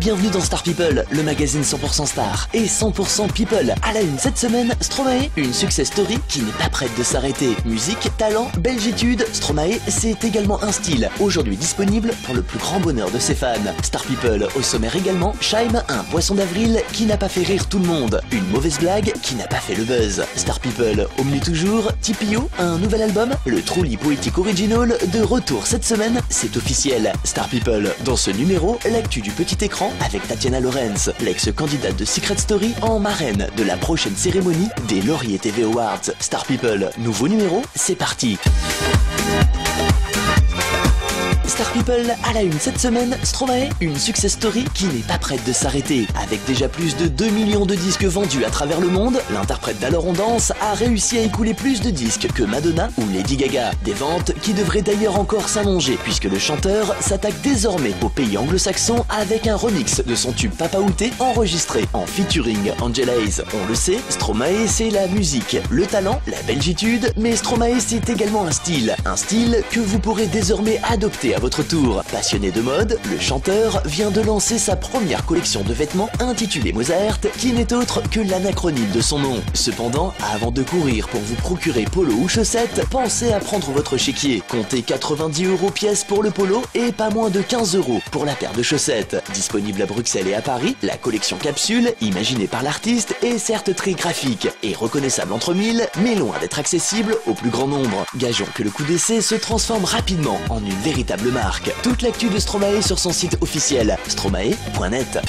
bienvenue dans Star People, le magazine 100% star et 100% people. À la une cette semaine, Stromae, une success story qui n'est pas prête de s'arrêter. Musique, talent, belgitude, Stromae, c'est également un style, aujourd'hui disponible pour le plus grand bonheur de ses fans. Star People, au sommaire également, Shaim, un poisson d'avril qui n'a pas fait rire tout le monde, une mauvaise blague qui n'a pas fait le buzz. Star People, au menu toujours, TPO, un nouvel album, le Truly Poetic Original, de retour cette semaine, c'est officiel. Star People, dans ce numéro, l'actu du petit écran avec Tatiana Lorenz, l'ex-candidate de Secret Story en marraine de la prochaine cérémonie des Lauriers TV Awards. Star People, nouveau numéro, c'est parti. Star People, à la une cette semaine, Stromae, une success story qui n'est pas prête de s'arrêter. Avec déjà plus de 2 millions de disques vendus à travers le monde, l'interprète d'Alors on danse a réussi à écouler plus de disques que Madonna ou Lady Gaga. Des ventes qui devraient d'ailleurs encore s'allonger puisque le chanteur s'attaque désormais au pays anglo-saxon avec un remix de son tube Papa Outé enregistré en featuring Angela Hayes. On le sait, Stromae c'est la musique, le talent, la belgitude, mais Stromae c'est également un style que vous pourrez désormais adopter à votre tour. Passionné de mode, le chanteur vient de lancer sa première collection de vêtements intitulée Mozart, qui n'est autre que l'anacronyme de son nom. Cependant, avant de courir pour vous procurer polo ou chaussettes, pensez à prendre votre chéquier. Comptez 90 € pièce pour le polo et pas moins de 15 € pour la paire de chaussettes. Disponible à Bruxelles et à Paris, la collection capsule, imaginée par l'artiste, est certes très graphique et reconnaissable entre mille, mais loin d'être accessible au plus grand nombre. Gageons que le coup d'essai se transforme rapidement en une véritable marque. Toute l'actu de Stromae sur son site officiel, stromae.net.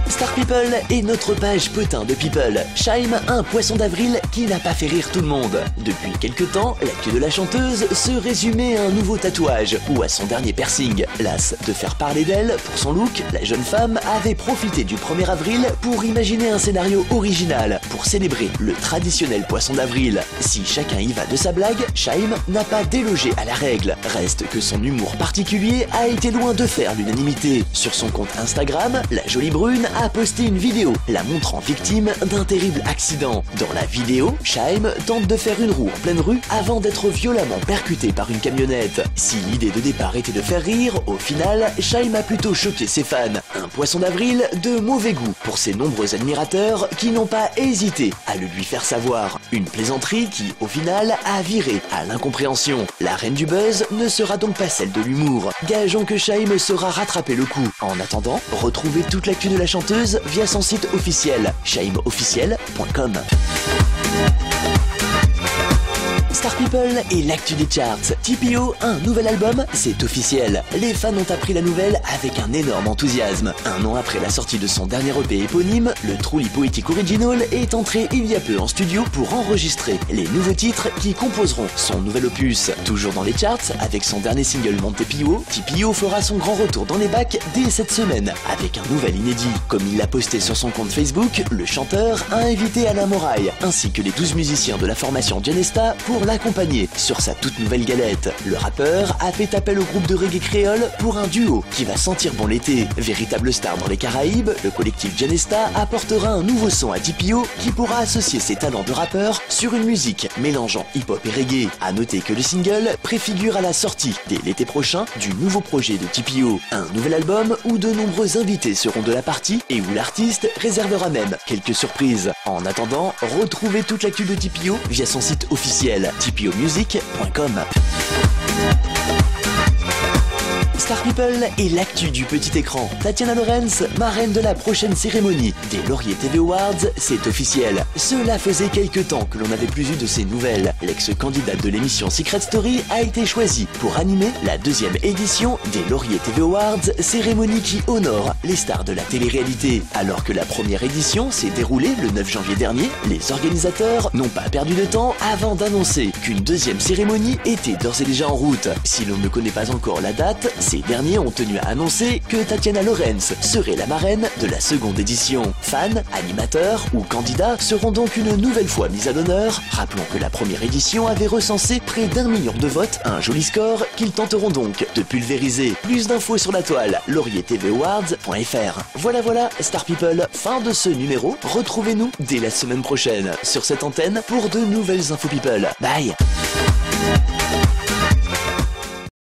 Star People est notre page potin de People. Shaim, un poisson d'avril qui n'a pas fait rire tout le monde. Depuis quelques temps, l'actu de la chanteuse se résumait à un nouveau tatouage ou à son dernier piercing. Lasse de faire parler d'elle pour son look, la jeune femme avait profité du 1er avril pour imaginer un scénario original pour célébrer le traditionnel poisson d'avril. Si chacun y va de sa blague, Shaim n'a pas délogé à la règle. Reste que son humour particulier a été loin de faire l'unanimité. Sur son compte Instagram, la jolie brune a posté une vidéo la montrant victime d'un terrible accident. Dans la vidéo, Shaim tente de faire une roue en pleine rue avant d'être violemment percuté par une camionnette. Si l'idée de départ était de faire rire, au final, Shaim a plutôt choqué ses fans. Un poisson d'avril de mauvais goût pour ses nombreux admirateurs qui n'ont pas hésité à le lui faire savoir. Une plaisanterie qui, au final, a viré à l'incompréhension. La reine du buzz ne sera donc pas celle de l'humour. Gageons que Shaim saura rattraper le coup. En attendant, retrouvez toute l'actu de la chanteuse via son site officiel, shaimofficiel.com. Star People et l'actu des charts. TPO, un nouvel album, c'est officiel. Les fans ont appris la nouvelle avec un énorme enthousiasme. Un an après la sortie de son dernier EP éponyme, le Truly Poetic Original est entré il y a peu en studio pour enregistrer les nouveaux titres qui composeront son nouvel opus. Toujours dans les charts, avec son dernier single Montepio, TPO fera son grand retour dans les bacs dès cette semaine avec un nouvel inédit. Comme il l'a posté sur son compte Facebook, le chanteur a invité Alain Moraille ainsi que les 12 musiciens de la formation Genesta pour l'accompagner sur sa toute nouvelle galette. Le rappeur a fait appel au groupe de reggae créole pour un duo qui va sentir bon l'été. Véritable star dans les Caraïbes, le collectif Genesta apportera un nouveau son à TPO qui pourra associer ses talents de rappeur sur une musique mélangeant hip-hop et reggae. A noter que le single préfigure à la sortie dès l'été prochain du nouveau projet de TPO. Un nouvel album où de nombreux invités seront de la partie et où l'artiste réservera même quelques surprises. En attendant, retrouvez toute l'actu de TPO via son site officiel tpomusic.com. Star People et l'actu du petit écran. Tatiana Lorenz, marraine de la prochaine cérémonie des Lauriers TV Awards, c'est officiel. Cela faisait quelques temps que l'on n'avait plus eu de ses nouvelles. L'ex-candidate de l'émission Secret Story a été choisie pour animer la 2e édition des Lauriers TV Awards, cérémonie qui honore les stars de la télé-réalité. Alors que la première édition s'est déroulée le 9 janvier dernier, les organisateurs n'ont pas perdu de temps avant d'annoncer qu'une 2e cérémonie était d'ores et déjà en route. Si l'on ne connaît pas encore la date, ces derniers ont tenu à annoncer que Tatiana Lorenz serait la marraine de la 2e édition. Fans, animateurs ou candidats seront donc une nouvelle fois mis à l'honneur. Rappelons que la première édition avait recensé près d'1 million de votes, un joli score qu'ils tenteront donc de pulvériser. Plus d'infos sur la toile lauriertvawards.fr. Voilà, Star People, fin de ce numéro. Retrouvez-nous dès la semaine prochaine sur cette antenne pour de nouvelles infos people. Bye.